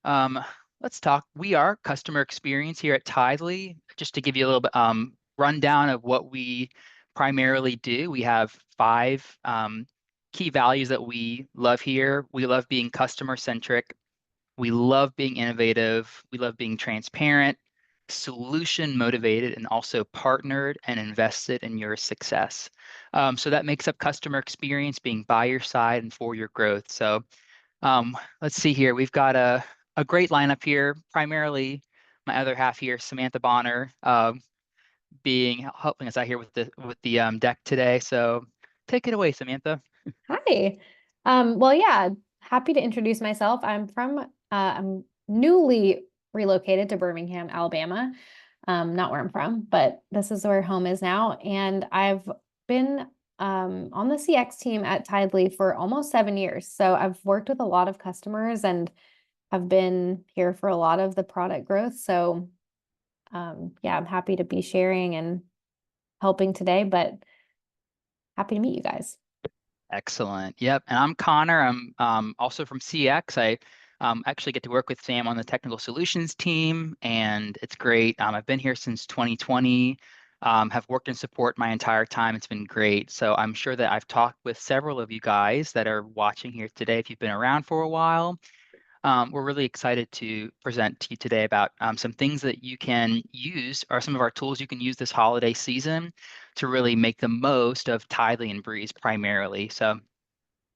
Um, let's talk. We are customer experience here at Tithely. Just to give you a little bit rundown of what we primarily do, we have five key values that we love here. We love being customer centric. We love being innovative. We love being transparent, solution motivated, and also partnered and invested in your success. So that makes up customer experience, being by your side and for your growth. So let's see here. We've got a great lineup here. Primarily, my other half here, Samantha Bonner, being helping us out here with the deck today. So take it away, Samantha. Hi. Well, yeah, happy to introduce myself. I'm newly relocated to Birmingham, Alabama. Not where I'm from, but this is where home is now. And I've been on the CX team at Tidely for almost 7 years. So I've worked with a lot of customers and I've been here for a lot of the product growth. So yeah, I'm happy to be sharing and helping today, but happy to meet you guys. Excellent. Yep. And I'm Connor. I'm also from CX. I actually get to work with Sam on the technical solutions team, and it's great. I've been here since 2020, have worked in support my entire time. It's been great. So I'm sure that I've talked with several of you guys that are watching here today if you've been around for a while. We're really excited to present to you today about some things that you can use, or some of our tools you can use this holiday season to really make the most of Tithely and Breeze primarily. So,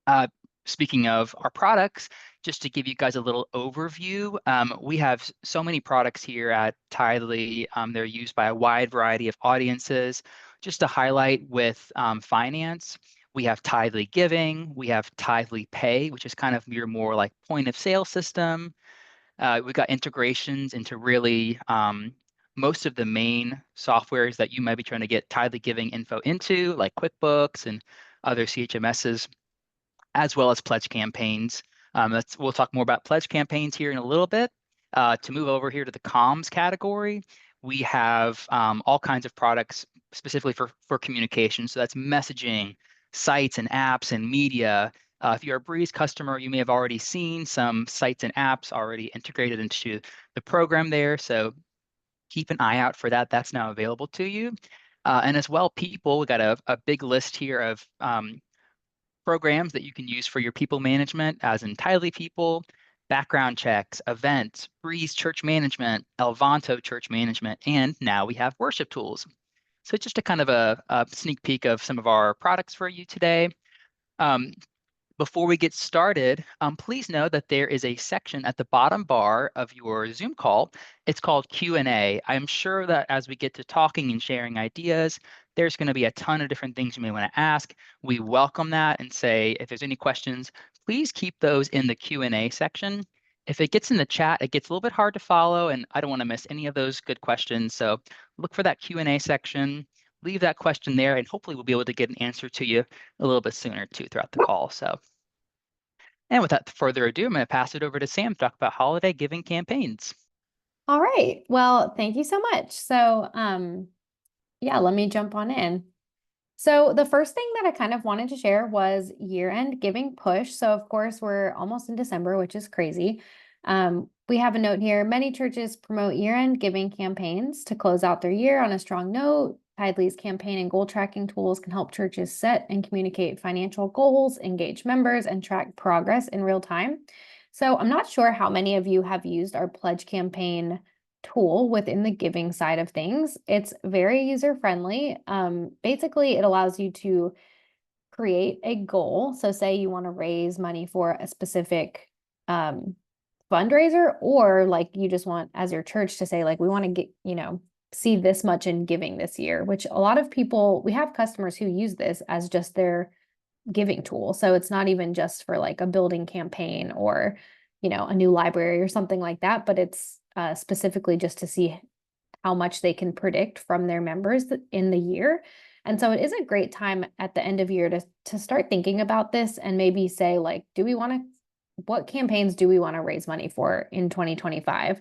uh, speaking of our products, just to give you guys a little overview, we have so many products here at Tithely. They're used by a wide variety of audiences. Just to highlight with finance, we have Tithely Giving, we have Tithely Pay, which is kind of your more like point of sale system. We've got integrations into really most of the main softwares that you might be trying to get Tithely Giving info into, like QuickBooks and other CHMSs, as well as pledge campaigns. We'll talk more about pledge campaigns here in a little bit. To move over here to the comms category, we have all kinds of products specifically for communication. So that's messaging, sites and apps and media. If you're a Breeze customer, you may have already seen some sites and apps already integrated into the program there. So keep an eye out for that. That's now available to you. And as well, people, we got a big list here of programs that you can use for your people management, as in Tiley People, background checks, events, Breeze Church Management, Elvanto Church Management, and now we have worship tools. So just a kind of a sneak peek of some of our products for you today. Um, Before we get started, please know that there is a section at the bottom bar of your Zoom call. It's called Q&A. I'm sure that as we get to talking and sharing ideas, there's going to be a ton of different things you may want to ask. We welcome that and say, if there's any questions, please keep those in the Q&A section. If it gets in the chat, it gets a little bit hard to follow, and I don't want to miss any of those good questions. So look for that Q&A section. Leave that question there, and hopefully we'll be able to get an answer to you a little bit sooner too throughout the call. So, and without further ado, I'm going to pass it over to Sam to talk about holiday giving campaigns. All right. Well, thank you so much. So, yeah, let me jump on in. So the first thing that I kind of wanted to share was year-end giving push. So of course, we're almost in December, which is crazy. We have a note here. Many churches promote year-end giving campaigns to close out their year on a strong note. Tidely's campaign and goal tracking tools can help churches set and communicate financial goals, engage members, and track progress in real time. So I'm not sure how many of you have used our pledge campaign tool within the giving side of things. It's very user friendly. Basically, it allows you to create a goal. So, say you want to raise money for a specific fundraiser, or like you just want as your church to say, like, we want to get, see this much in giving this year, which a lot of people, we have customers who use this as just their giving tool. So it's not even just for like a building campaign or, a new library or something like that, but it's specifically just to see how much they can predict from their members in the year. And so it is a great time at the end of year to start thinking about this and maybe say, like, what campaigns do we want to raise money for in 2025?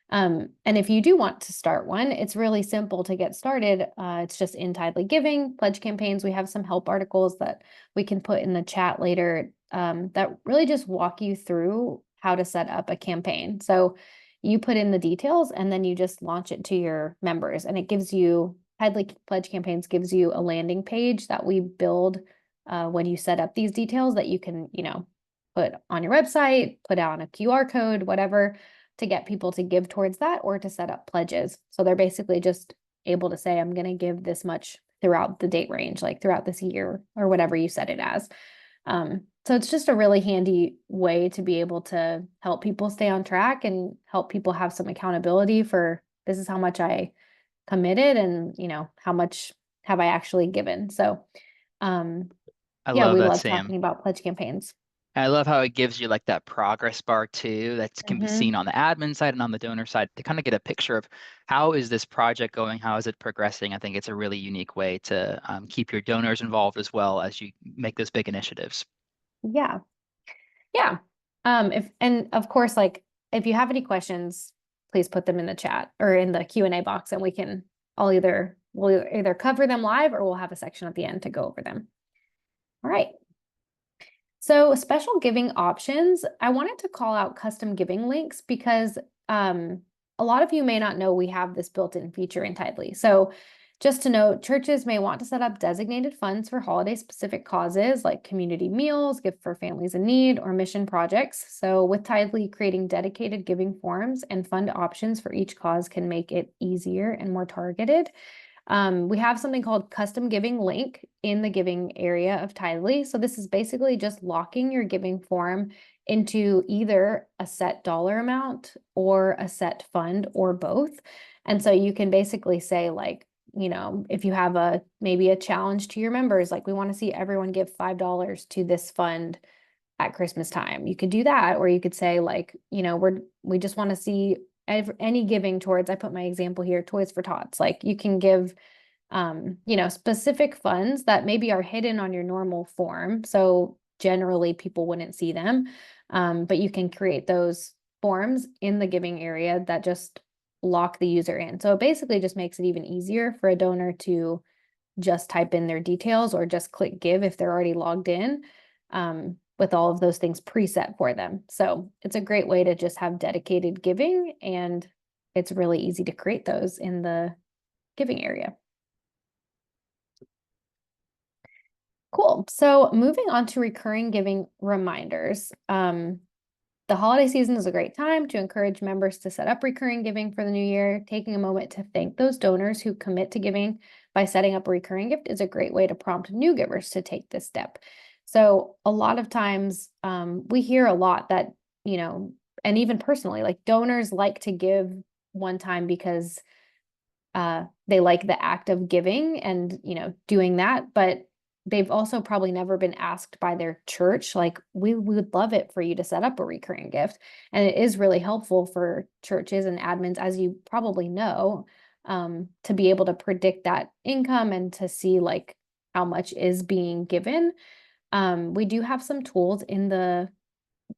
And if you do want to start one, it's really simple to get started. It's just in Tidely Giving, pledge campaigns. We have some help articles that we can put in the chat later that really just walk you through how to set up a campaign. So you put in the details and then you just launch it to your members, and it gives you Tithely Pledge Campaigns gives you a landing page that we build when you set up these details that you can, put on your website, put on a QR code, whatever, to get people to give towards that or to set up pledges. So they're basically just able to say, I'm going to give this much throughout the date range, like throughout this year or whatever you set it as. So it's just a really handy way to be able to help people stay on track and help people have some accountability for this is how much I committed and, how much have I actually given. So, I yeah, love we that, love Sam. talking about pledge campaigns. I love how it gives you like that progress bar too that can be Mm-hmm. seen on the admin side and on the donor side to kind of get a picture of how is this project going? How is it progressing? I think it's a really unique way to keep your donors involved as well as you make those big initiatives. Yeah. Yeah. If and of course, like if you have any questions, please put them in the chat or in the Q&A box, and we'll either cover them live or we'll have a section at the end to go over them. All right. So special giving options, I wanted to call out custom giving links because a lot of you may not know we have this built-in feature in Tidely. So just to note, churches may want to set up designated funds for holiday-specific causes like community meals, gift for families in need, or mission projects. So with Tidely, creating dedicated giving forms and fund options for each cause can make it easier and more targeted. We have something called custom giving link in the giving area of Tithely. So this is basically just locking your giving form into either a set dollar amount or a set fund or both. And so you can basically say like, if you have maybe a challenge to your members, like we want to see everyone give $5 to this fund at Christmas time. You could do that, or you could say like, we just want to see any giving towards, I put my example here, Toys for Tots. Like you can give, specific funds that maybe are hidden on your normal form. So generally people wouldn't see them. But you can create those forms in the giving area that just lock the user in. So it basically just makes it even easier for a donor to just type in their details or just click give if they're already logged in. With all of those things preset for them. So it's a great way to just have dedicated giving, and it's really easy to create those in the giving area. Cool. So moving on to recurring giving reminders. The holiday season is a great time to encourage members to set up recurring giving for the new year. Taking a moment to thank those donors who commit to giving by setting up a recurring gift is a great way to prompt new givers to take this step. So a lot of times we hear a lot that, and even personally, like donors like to give one time because they like the act of giving and, doing that, but they've also probably never been asked by their church, like, we would love it for you to set up a recurring gift. And it is really helpful for churches and admins, as you probably know, to be able to predict that income and to see like how much is being given. We do have some tools in the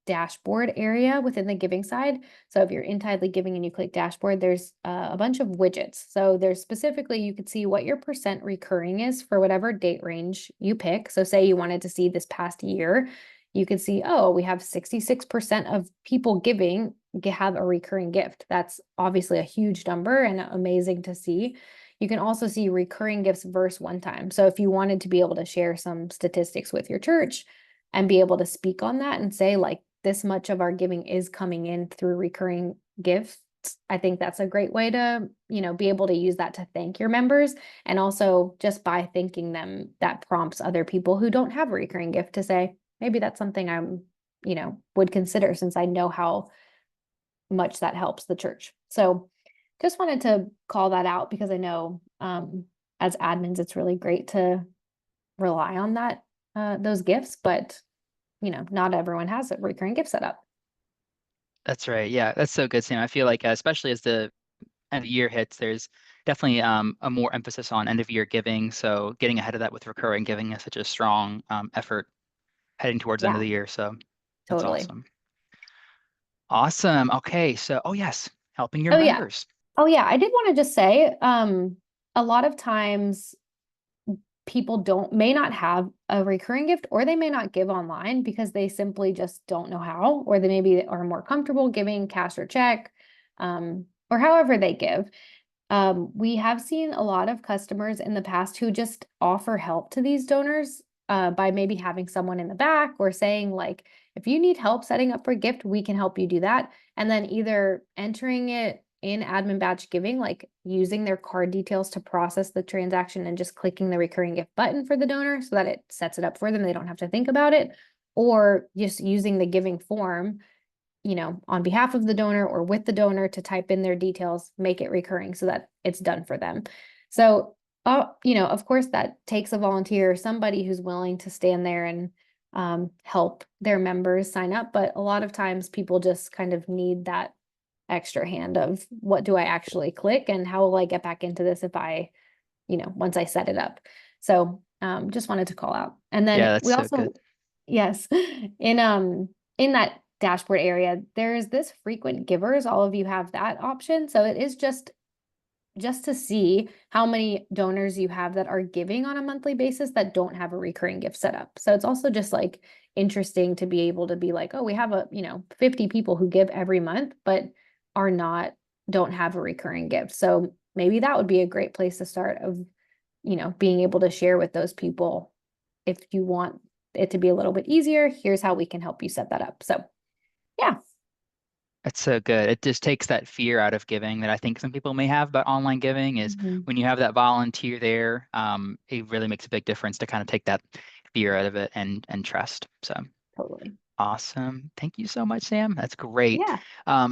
dashboard area within the giving side. So if you're in Tidely Giving and you click dashboard, there's a bunch of widgets. So there's specifically, you could see what your percent recurring is for whatever date range you pick. So say you wanted to see this past year, you could see, oh, we have 66% of people giving have a recurring gift. That's obviously a huge number and amazing to see. You can also see recurring gifts versus one time. So if you wanted to be able to share some statistics with your church and be able to speak on that and say like this much of our giving is coming in through recurring gifts, I think that's a great way to, be able to use that to thank your members. And also just by thanking them, that prompts other people who don't have a recurring gift to say, maybe that's something I'm, would consider since I know how much that helps the church. So just wanted to call that out because I know as admins, it's really great to rely on that those gifts, but not everyone has a recurring gift set up. That's right. Yeah, that's so good, Sam. I feel like especially as the end of year hits, there's definitely a more emphasis on end of year giving. So getting ahead of that with recurring giving is such a strong effort heading towards the end of Yeah, the year. So that's totally. awesome. Awesome. Okay. So, oh yes, helping your Oh yeah. members. Oh yeah. I did want to just say, a lot of times people don't may not have a recurring gift, or they may not give online because they simply just don't know how, or they maybe are more comfortable giving cash or check, or however they give. We have seen a lot of customers in the past who just offer help to these donors, by maybe having someone in the back or saying, like, if you need help setting up for a gift, we can help you do that. And then either entering it in admin batch giving, like using their card details to process the transaction and just clicking the recurring gift button for the donor so that it sets it up for them. They don't have to think about it, or just using the giving form, on behalf of the donor or with the donor to type in their details, make it recurring so that it's done for them. So, of course, that takes a volunteer, somebody who's willing to stand there and help their members sign up. But a lot of times people just kind of need that extra hand of, what do I actually click and how will I get back into this if once I set it up. So just wanted to call out. And Yeah, then that's we so good. also, yes, in that dashboard area, there's this frequent givers. All of you have that option. So it is just to see how many donors you have that are giving on a monthly basis that don't have a recurring gift set up. So it's also just like interesting to be able to be like, oh, we have 50 people who give every month, but don't have a recurring gift. So maybe that would be a great place to start, of, being able to share with those people, if you want it to be a little bit easier, here's how we can help you set that up. So yeah. That's so good. It just takes that fear out of giving that I think some people may have about online giving is Mhm. when you have that volunteer there, it really makes a big difference to kind of take that fear out of it and trust. So Totally. awesome. Thank you so much, Sam. That's great. Yeah.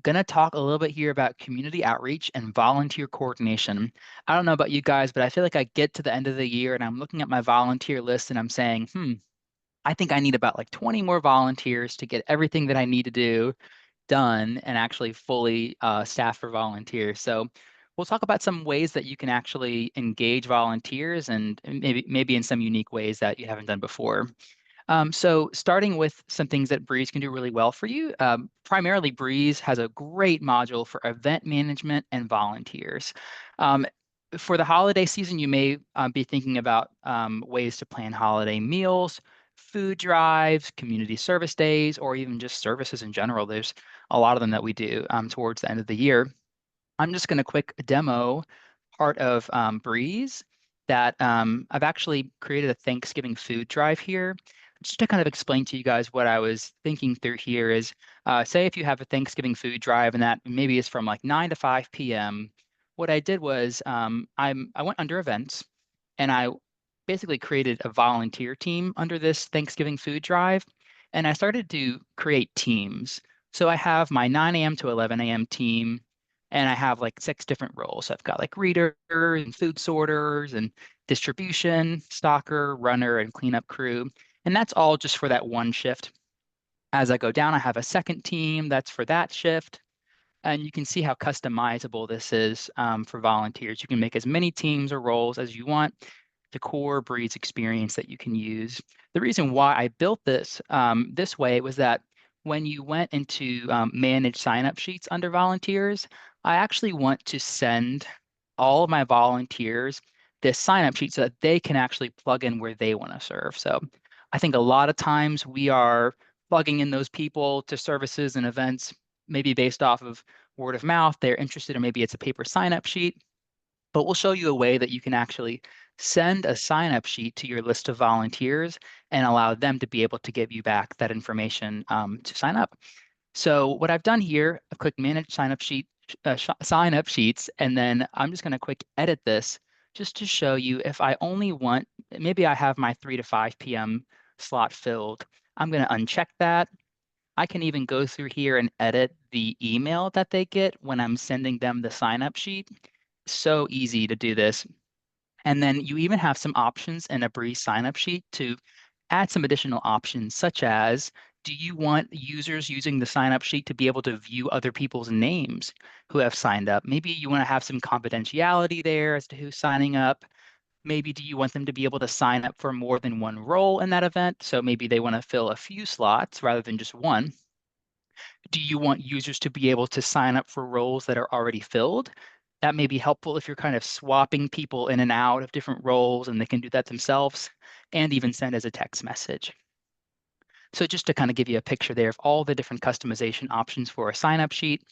Gonna talk a little bit here about community outreach and volunteer coordination. I don't know about you guys, but I feel like I get to the end of the year and I'm looking at my volunteer list and I'm saying, I think I need about like 20 more volunteers to get everything that I need to do done and actually fully staffed for volunteers. So we'll talk about some ways that you can actually engage volunteers and maybe in some unique ways that you haven't done before. So starting with some things that Breeze can do really well for you. Primarily, Breeze has a great module for event management and volunteers. Um, for the holiday season, you may be thinking about ways to plan holiday meals, food drives, community service days, or even just services in general. There's a lot of them that we do towards the end of the year. I'm just going to quick demo part of Breeze that I've actually created a Thanksgiving food drive here. Just to kind of explain to you guys what I was thinking through here is, say if you have a Thanksgiving food drive and that maybe is from like 9 to 5 p.m. What I did was I went under events and I basically created a volunteer team under this Thanksgiving food drive. And I started to create teams. So I have my 9 a.m. to 11 a.m. team and I have like 6 different roles. So I've got like reader and food sorters and distribution, stocker, runner, and cleanup crew. And that's all just for that one shift. As I go down, I have a second team that's for that shift. And you can see how customizable this is for volunteers. You can make as many teams or roles as you want. The core Breeze experience that you can use. The reason why I built this way was that when you went into manage sign-up sheets under volunteers, I actually want to send all of my volunteers this sign-up sheet so that they can actually plug in where they want to serve. So I think a lot of times we are plugging in those people to services and events, maybe based off of word of mouth. They're interested, or maybe it's a paper sign-up sheet. But we'll show you a way that you can actually send a sign-up sheet to your list of volunteers and allow them to be able to give you back that information to sign up. So what I've done here, I've clicked Manage Sign Up Sheets, and then I'm just going to quick edit this just to show you if I only want, maybe I have my 3 to 5 p.m. slot filled. I'm going to uncheck that. I can even go through here and edit the email that they get when I'm sending them the sign up sheet. So easy to do this. And then you even have some options in a Breeze sign up sheet to add some additional options, such as, do you want users using the sign up sheet to be able to view other people's names who have signed up? Maybe you want to have some confidentiality there as to who's signing up. Maybe do you want them to be able to sign up for more than one role in that event? So maybe they want to fill a few slots rather than just one. Do you want users to be able to sign up for roles that are already filled? That may be helpful if you're kind of swapping people in and out of different roles, and they can do that themselves and even send as a text message. So just to kind of give you a picture there of all the different customization options for a sign-up sheet,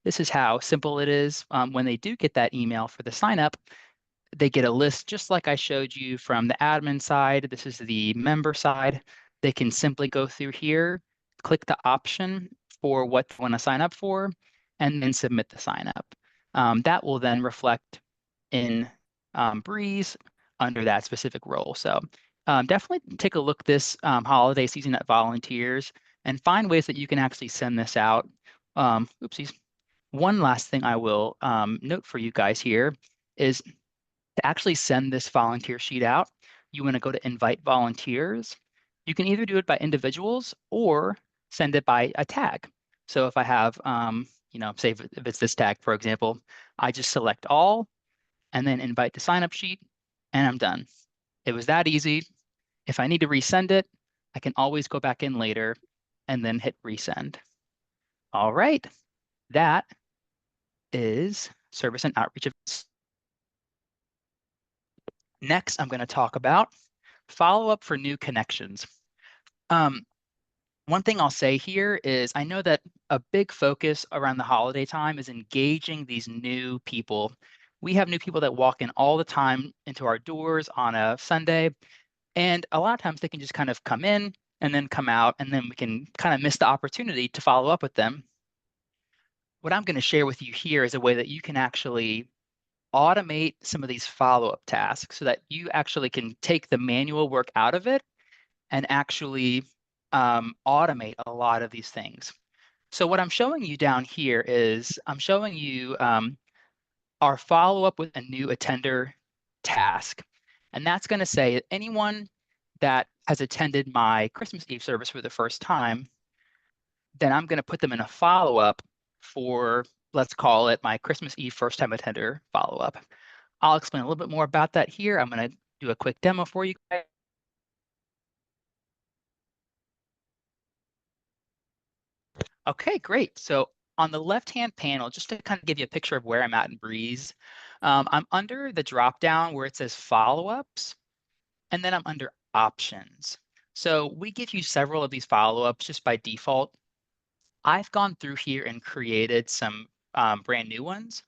this is how simple it is. When they do get that email for the sign-up, they get a list just like I showed you from the admin side. This is the member side. They can simply go through here, click the option for what they want to sign up for, and then submit the sign up. That will then reflect in Breeze under that specific role. So definitely take a look this holiday season at volunteers and find ways that you can actually send this out. Oopsies. One last thing I will note for you guys here is to actually send this volunteer sheet out, you want to go to invite volunteers. You can either do it by individuals or send it by a tag. So if I have, say if it's this tag, for example, I just select all and then invite the sign up sheet and I'm done. It was that easy. If I need to resend it, I can always go back in later and then hit resend. All right, that is service and outreach events. Next, I'm going to talk about follow-up for new connections. One thing I'll say here is I know that a big focus around the holiday time is engaging these new people. We have new people that walk in all the time into our doors on a Sunday, and a lot of times they can just kind of come in and then come out, and then we can kind of miss the opportunity to follow up with them. What I'm going to share with you here is a way that you can actually automate some of these follow-up tasks so that you actually can take the manual work out of it and actually automate a lot of these things. So what I'm showing you down here is I'm showing you our follow-up with a new attender task. And that's going to say that anyone that has attended my Christmas Eve service for the first time, then I'm going to put them in a follow-up for, let's call it my Christmas Eve first-time attender follow-up. I'll explain a little bit more about that here. I'm going to do a quick demo for you guys. Okay, great. So on the left-hand panel, just to kind of give you a picture of where I'm at in Breeze, I'm under the drop-down where it says follow-ups, and then I'm under options. So we give you several of these follow-ups just by default. I've gone through here and created some brand new ones.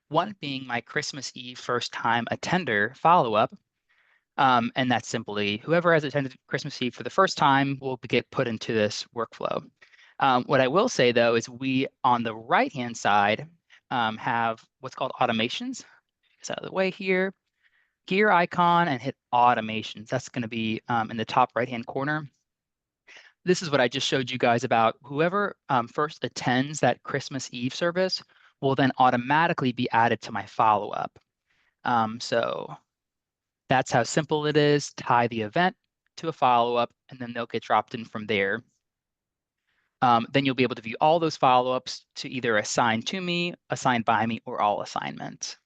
One being my Christmas Eve first-time attender follow-up. And that's simply whoever has attended Christmas Eve for the first time will get put into this workflow. What I will say though is we on the right-hand side have what's called automations. It's out of the way here. Gear icon and hit automations. That's going to be in the top right-hand corner. This is what I just showed you guys about whoever first attends that Christmas Eve service will then automatically be added to my follow-up. So that's how simple it is. Tie the event to a follow-up, and then they'll get dropped in from there. Then you'll be able to view all those follow-ups to either assign to me, assign by me, or all assignments.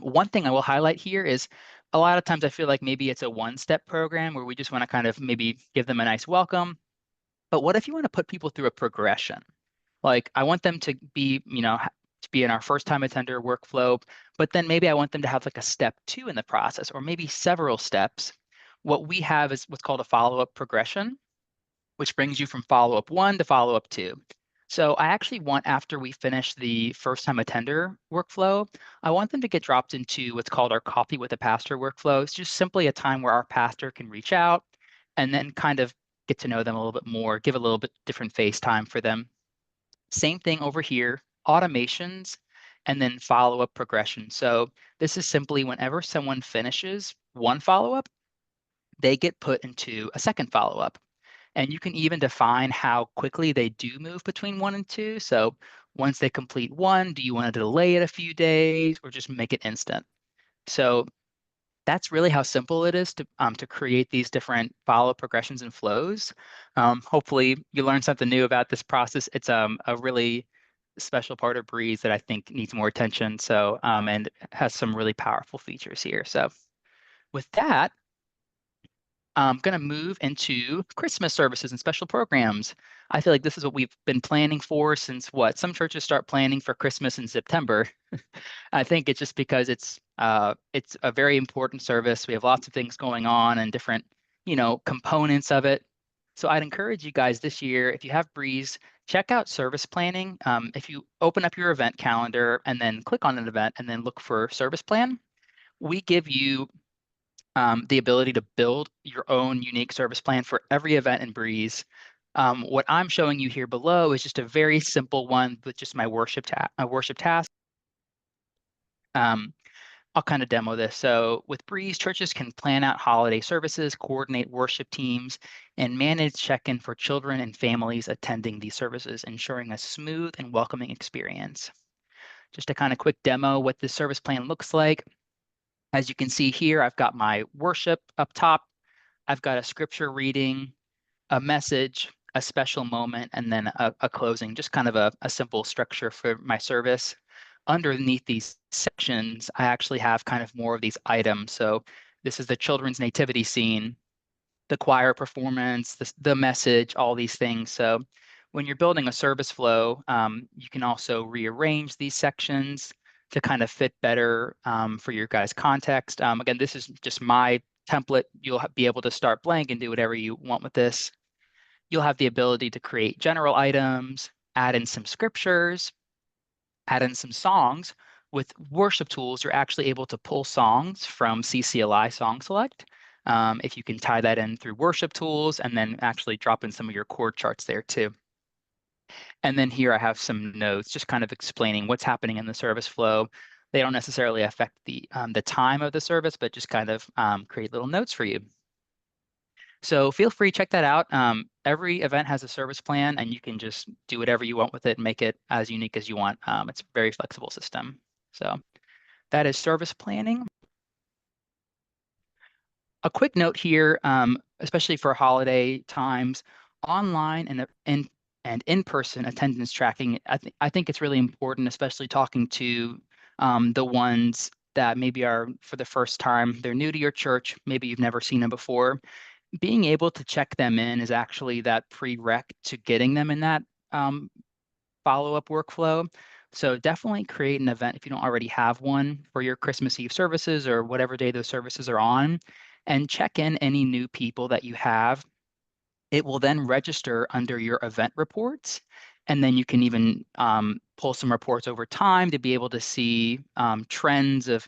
One thing I will highlight here is a lot of times I feel like maybe it's a one-step program where we just want to kind of maybe give them a nice welcome. But what if you want to put people through a progression? Like I want them to be, to be in our first time attender workflow, but then maybe I want them to have like a step 2 in the process, or maybe several steps. What we have is what's called a follow-up progression, which brings you from follow-up 1 to follow-up 2. So I actually want, after we finish the first time attender workflow, I want them to get dropped into what's called our coffee with a pastor workflow. It's just simply a time where our pastor can reach out and then kind of get to know them a little bit more, give a little bit different face time for them. Same thing over here, automations, and then follow-up progression. So this is simply whenever someone finishes one follow-up, they get put into a second follow-up. And you can even define how quickly they do move between 1 and 2. So once they complete 1, do you want to delay it a few days or just make it instant? So that's really how simple it is to create these different follow progressions and flows. Hopefully you learned something new about this process. It's a really special part of Breeze that I think needs more attention. So and has some really powerful features here. So with that, I'm going to move into Christmas services and special programs. I feel like this is what we've been planning for since what? Some churches start planning for Christmas in September. I think it's just because it's a very important service. We have lots of things going on and different, components of it. So I'd encourage you guys this year, if you have Breeze, check out service planning. If you open up your event calendar and then click on an event and then look for service plan, we give you the ability to build your own unique service plan for every event in Breeze. What I'm showing you here below is just a very simple one with just my worship task. I'll kind of demo this. So with Breeze, churches can plan out holiday services, coordinate worship teams, and manage check-in for children and families attending these services, ensuring a smooth and welcoming experience. Just a kind of quick demo what this service plan looks like. As you can see here, I've got my worship up top. I've got a scripture reading, a message, a special moment, and then a closing, just kind of a simple structure for my service. Underneath these sections, I actually have kind of more of these items. So this is the children's nativity scene, the choir performance, the message, all these things. So when you're building a service flow, you can also rearrange these sections to kind of fit better for your guys' context. Again, this is just my template. You'll be able to start blank and do whatever you want with this. You'll have the ability to create general items, add in some scriptures, add in some songs. With worship tools, you're actually able to pull songs from CCLI Song Select. If you can tie that in through worship tools and then actually drop in some of your chord charts there too. And then here I have some notes just kind of explaining what's happening in the service flow. They don't necessarily affect the time of the service, but just kind of create little notes for you. So feel free to check that out. Every event has a service plan, and you can just do whatever you want with it and make it as unique as you want. It's a very flexible system. So that is service planning. A quick note here, especially for holiday times, online and in-person attendance tracking. I think it's really important, especially talking to the ones that maybe are for the first time. They're new to your church. Maybe you've never seen them before. Being able to check them in is actually that prereq to getting them in that follow-up workflow. So definitely create an event if you don't already have one for your Christmas Eve services or whatever day those services are on, and check in any new people that you have. It will then register under your event reports, and then you can even pull some reports over time to be able to see trends of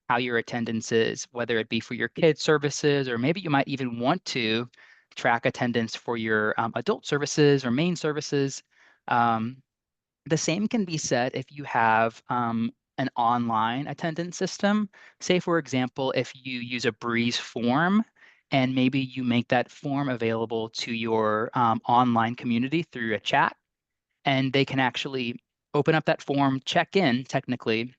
how your attendance is, whether it be for your kids' services, or maybe you might even want to track attendance for your adult services or main services. The same can be said if you have an online attendance system. Say, for example, if you use a Breeze form and maybe you make that form available to your online community through a chat, and they can actually open up that form, check in technically,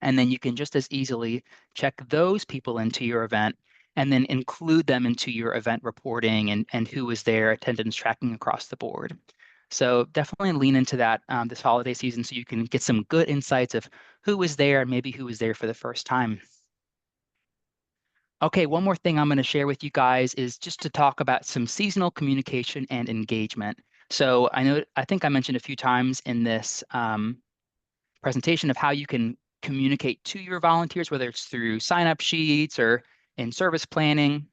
and then you can just as easily check those people into your event and then include them into your event reporting and who was there, attendance tracking across the board. So definitely lean into that this holiday season so you can get some good insights of who was there and maybe who was there for the first time. Okay, one more thing I'm going to share with you guys is just to talk about some seasonal communication and engagement. So I think I mentioned a few times in this presentation of how you can communicate to your volunteers, whether it's through sign-up sheets or in service planning.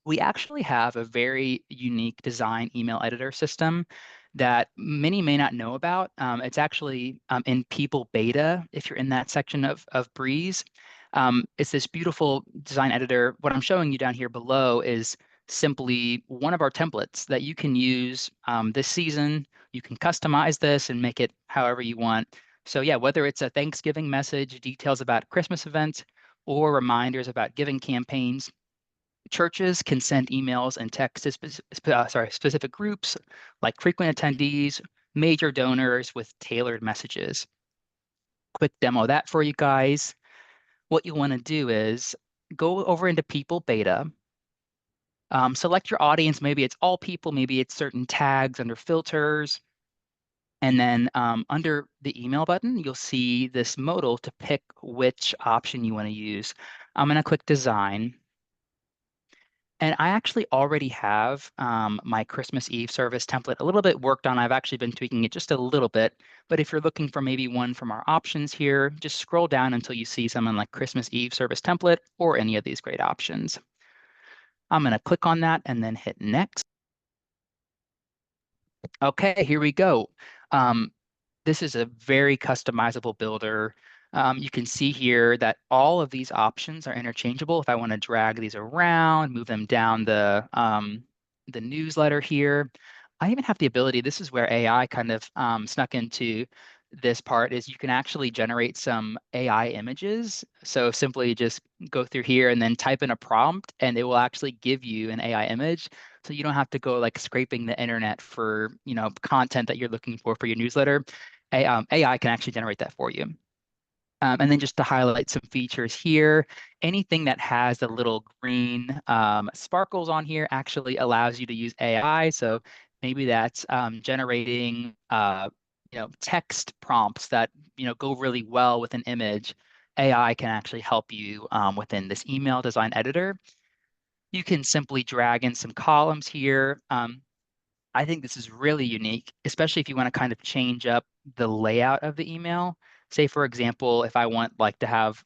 We actually have a very unique design email editor system that many may not know about. It's actually in people beta, if you're in that section of Breeze. It's this beautiful design editor. What I'm showing you down here below is simply one of our templates that you can use this season. You can customize this and make it however you want. So yeah, whether it's a Thanksgiving message, details about Christmas events, or reminders about giving campaigns, churches can send emails and text to specific groups like frequent attendees, major donors with tailored messages. Quick demo of that for you guys. What you want to do is go over into People Beta, select your audience. Maybe it's all people, maybe it's certain tags under filters. And then under the email button, you'll see this modal to pick which option you want to use. I'm going to click Design. And I actually already have my Christmas Eve service template a little bit worked on. I've actually been tweaking it just a little bit. But if you're looking for maybe one from our options here, just scroll down until you see someone like Christmas Eve service template or any of these great options. I'm going to click on that and then hit next. Okay, here we go. Um, this is a very customizable builder. You can see here that all of these options are interchangeable. If I want to drag these around, move them down the newsletter here, I even have the ability, this is where AI kind of snuck into this part, is you can actually generate some AI images. So simply just go through here and then type in a prompt, and it will actually give you an AI image. So you don't have to go like scraping the internet for, content that you're looking for your newsletter. AI can actually generate that for you. And then just to highlight some features here, anything that has the little green sparkles on here actually allows you to use AI. So maybe that's generating text prompts that go really well with an image. AI can actually help you within this email design editor. You can simply drag in some columns here. I think this is really unique, especially if you want to kind of change up the layout of the email. Say, for example, if I want like to have,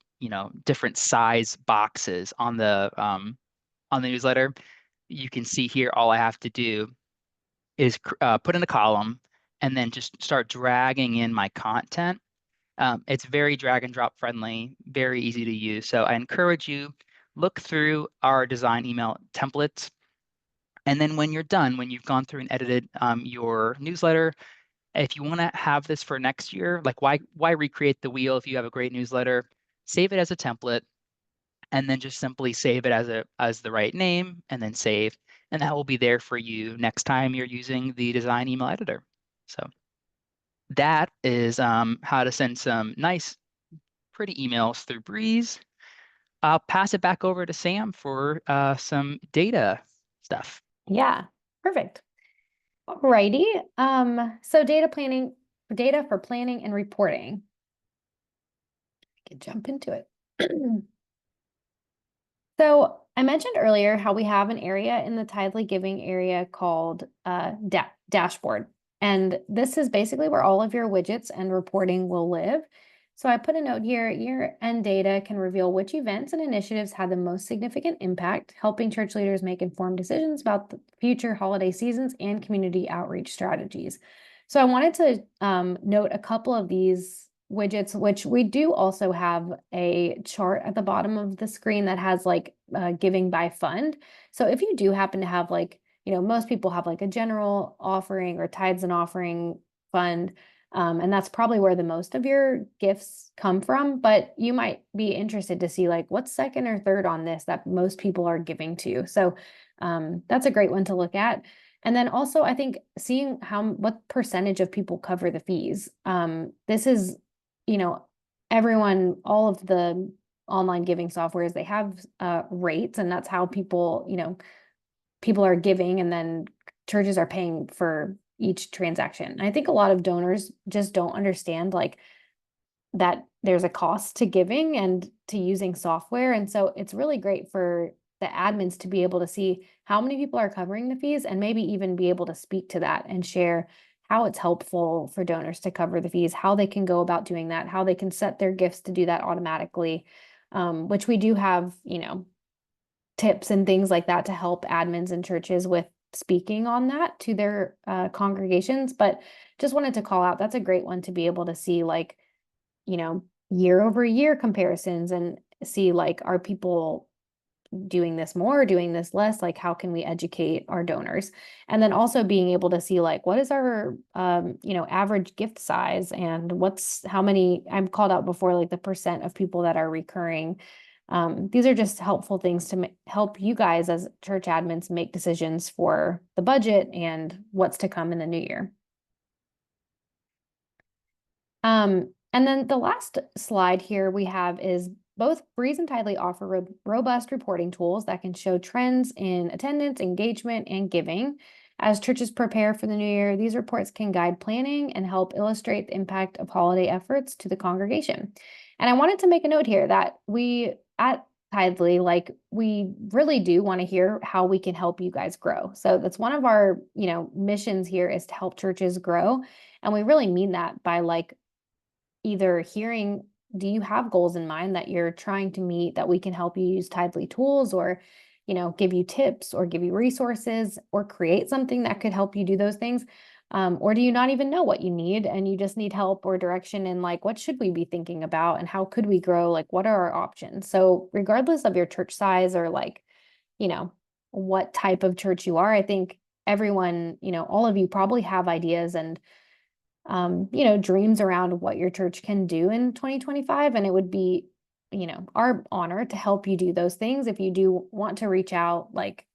different size boxes on the newsletter, you can see here all I have to do is put in a column and then just start dragging in my content. It's very drag and drop friendly, very easy to use. So I encourage you, look through our design email templates. And then when you're done, when you've gone through and edited your newsletter, if you want to have this for next year, like why recreate the wheel if you have a great newsletter? Save it as a template, and then just simply save it as the right name, and then save, and that will be there for you next time you're using the design email editor. So that is how to send some nice, pretty emails through Breeze. I'll pass it back over to Sam for some data stuff. Yeah, perfect. Alrighty. So data for planning and reporting. I can jump into it. So I mentioned earlier how we have an area in the Tithely Giving area called dashboard. And this is basically where all of your widgets and reporting will live. So I put a note here, year-end data can reveal which events and initiatives had the most significant impact, helping church leaders make informed decisions about the future holiday seasons and community outreach strategies. So I wanted to note a couple of these widgets, which we do also have a chart at the bottom of the screen that has like giving by fund. So if you do happen to have like, most people have like a general offering or tithes and offering fund, and that's probably where the most of your gifts come from, but you might be interested to see like what's second or third on this that most people are giving to. So that's a great one to look at. And then also I think seeing what percentage of people cover the fees. This is everyone, all of the online giving softwares, they have rates, and that's how people are giving, and then churches are paying for each transaction. And I think a lot of donors just don't understand like that there's a cost to giving and to using software. And so it's really great for the admins to be able to see how many people are covering the fees, and maybe even be able to speak to that and share how it's helpful for donors to cover the fees, how they can go about doing that, how they can set their gifts to do that automatically, which we do have, tips and things like that to help admins and churches with speaking on that to their congregations. But just wanted to call out, that's a great one to be able to see like, year over year comparisons and see like, are people doing this more, doing this less? Like, how can we educate our donors? And then also being able to see like, what is our, average gift size, and how many, I've called out before, like the percent of people that are recurring. These are just helpful things to help you guys as church admins make decisions for the budget and what's to come in the new year. And then the last slide here we have is both Breeze and Tithely offer robust reporting tools that can show trends in attendance, engagement, and giving. As churches prepare for the new year, these reports can guide planning and help illustrate the impact of holiday efforts to the congregation. And I wanted to make a note here that we at Tithely, like we really do want to hear how we can help you guys grow. So that's one of our, missions here is to help churches grow. And we really mean that by like either hearing, do you have goals in mind that you're trying to meet that we can help you use Tithely tools or, give you tips or give you resources or create something that could help you do those things? Or do you not even know what you need and you just need help or direction in like, what should we be thinking about and how could we grow? Like, what are our options? So regardless of your church size or like, you know, what type of church you are, I think everyone, all of you probably have ideas and dreams around what your church can do in 2025. And it would be, our honor to help you do those things. If you do want to reach out, like,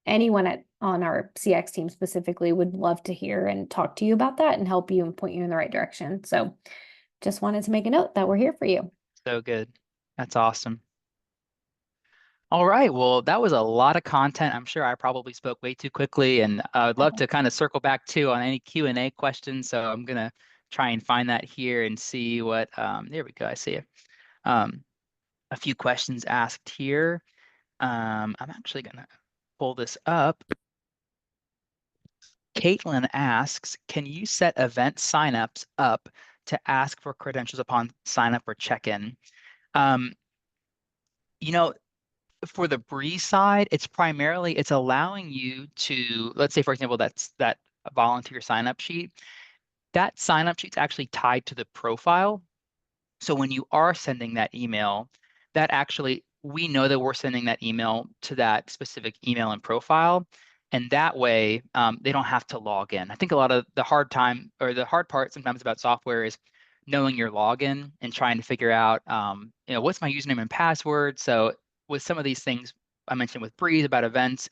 anyone on our CX team specifically would love to hear and talk to you about that and help you and point you in the right direction. So just wanted to make a note that we're here for you. So good. That's awesome. All right. Well, that was a lot of content. I'm sure I probably spoke way too quickly, and I would love to kind of circle back too on any Q&A questions. So I'm gonna try and find that here and see what. There we go. I see it. Um, a few questions asked here. I'm actually gonna pull this up. Caitlin asks, can you set event signups up to ask for credentials upon sign up or check-in? Um, you know, for the Breeze side, it's allowing you to, let's say, for example, that's that volunteer sign up sheet. That sign up sheet's actually tied to the profile. So when you are sending that email, that actually, we know that we're sending that email to that specific email and profile. And that way, they don't have to log in. I think a lot of the hard time or the hard part sometimes about software is knowing your login and trying to figure out, what's my username and password. So with some of these things I mentioned with Breeze about events,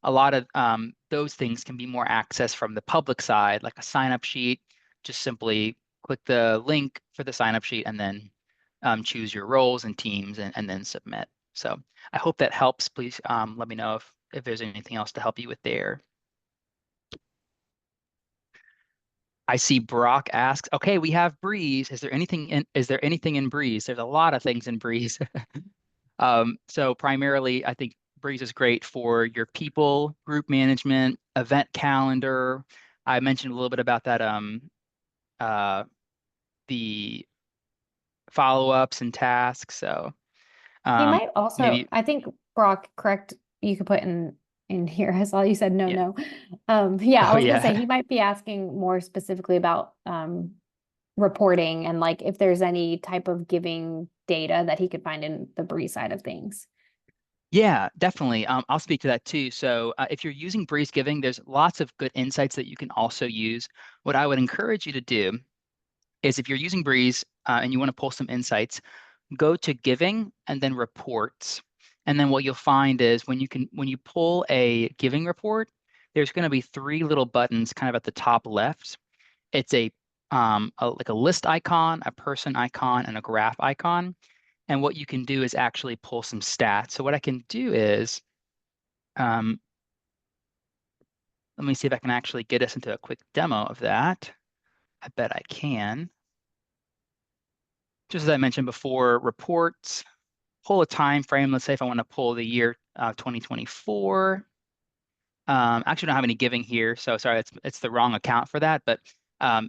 a lot of those things can be more accessed from the public side, like a sign up sheet. Just simply click the link for the sign up sheet and then choose your roles and teams and then submit. So I hope that helps. Please let me know if there's anything else to help you with there. I see Brock asks, okay, we have Breeze. Is there anything in Breeze? There's a lot of things in Breeze. So primarily, I think Breeze is great for your people, group management, event calendar. I mentioned a little bit about that, uh, the follow-ups and tasks. So He might also, maybe, I think Brock, correct, you could put in here. I saw you said no, yeah. no. Yeah, I Oh, was gonna say yeah. he might be asking more specifically about reporting and like if there's any type of giving data that he could find in the Bree side of things. Yeah, definitely. I'll speak to that too. So if you're using Breeze Giving, there's lots of good insights that you can also use. What I would encourage you to do is if you're using Breeze and you want to pull some insights, go to giving and then reports. And then what you'll find is when you pull a giving report, there's going to be three little buttons kind of at the top left. It's like a list icon, a person icon, and a graph icon. And what you can do is actually pull some stats. So what I can do is, um, let me see if I can actually get us into a quick demo of that. I bet I can. Just as I mentioned before, reports, pull a time frame. Let's say if I want to pull the year 2024. Actually, don't have any giving here, so sorry, it's the wrong account for that. But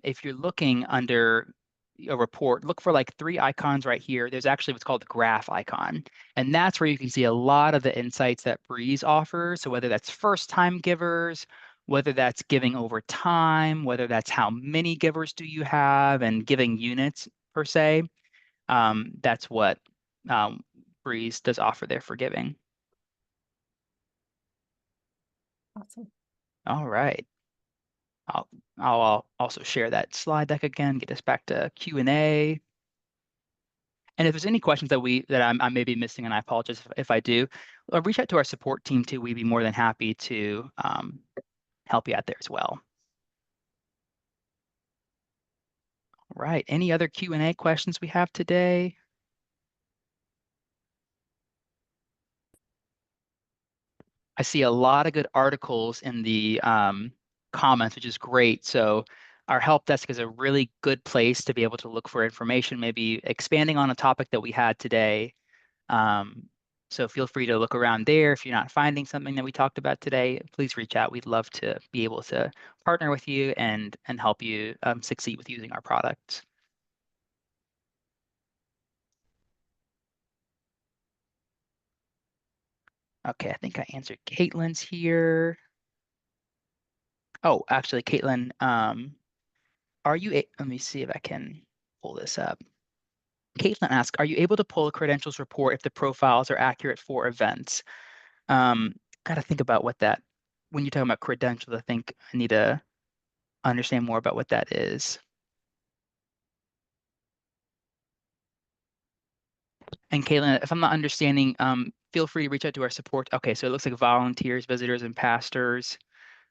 if you're looking under a report, look for like three icons right here. There's actually what's called the graph icon, and that's where you can see a lot of the insights that Breeze offers. So whether that's first-time givers, whether that's giving over time, whether that's how many givers do you have, and giving units per se, that's what Breeze does offer there for giving. Awesome. All right. I'll I'll also share that slide deck again, get us back to Q&A. And if there's any questions that I may be missing, and I apologize if I do, reach out to our support team too. We'd be more than happy to help you out there as well. All right. Any other Q&A questions we have today? I see a lot of good articles in the comments, which is great. So our help desk is a really good place to be able to look for information, maybe expanding on a topic that we had today. So feel free to look around there. If you're not finding something that we talked about today, please reach out. We'd love to be able to partner with you and help you succeed with using our products. Okay, I think I answered Caitlin's here. Oh, actually, Caitlin, let me see if I can pull this up. Caitlin asked, are you able to pull a credentials report if the profiles are accurate for events? Um, Got to think about what that, when you're talking about credentials, I think I need to understand more about what that is. And Caitlin, if I'm not understanding, feel free to reach out to our support. Okay, so it looks like volunteers, visitors, and pastors.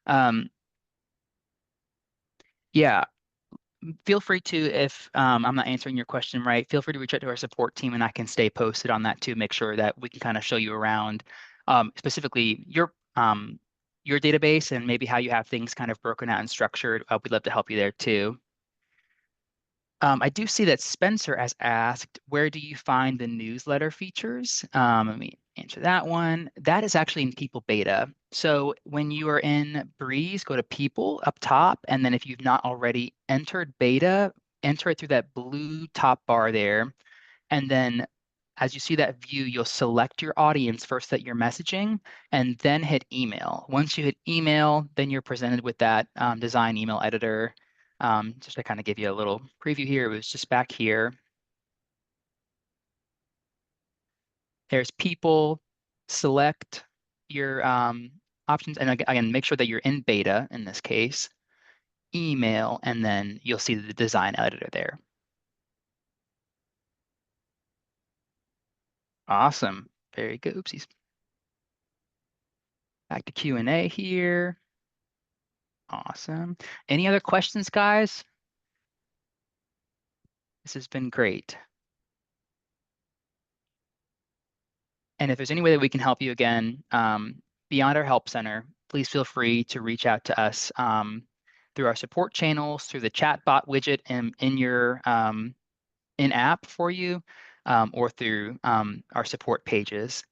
Um, yeah, feel free to, if I'm not answering your question right, feel free to reach out to our support team and I can stay posted on that too, make sure that we can kind of show you around specifically your database and maybe how you have things kind of broken out and structured. We'd love to help you there too. I do see that Spencer has asked, where do you find the newsletter features? Let me answer that one. That is actually in People Beta. So when you are in Breeze, go to People up top, and then if you've not already entered Beta, enter it through that blue top bar there. And then as you see that view, you'll select your audience first that you're messaging, and then hit email. Once you hit email, then you're presented with that design email editor. Just to kind of give you a little preview here, it was just back here. There's people, select your options, and again, make sure that you're in beta in this case, email, and then you'll see the design editor there. Awesome. Very good. Oopsies. Back to Q&A here. Awesome. Any other questions, guys? This has been great. And if there's any way that we can help you again, beyond our help center, please feel free to reach out to us through our support channels, through the chat bot widget in your in-app for you, or through our support pages.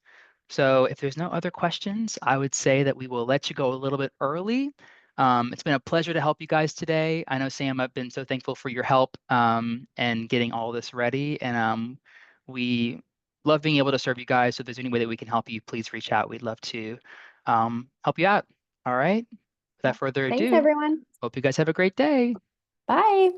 So if there's no other questions, I would say that we will let you go a little bit early. It's been a pleasure to help you guys today. I know, Sam, I've been so thankful for your help and getting all this ready. And we love being able to serve you guys. So if there's any way that we can help you, please reach out. We'd love to help you out. All right. Without further Thanks, ado, everyone. hope you guys have a great day. Bye.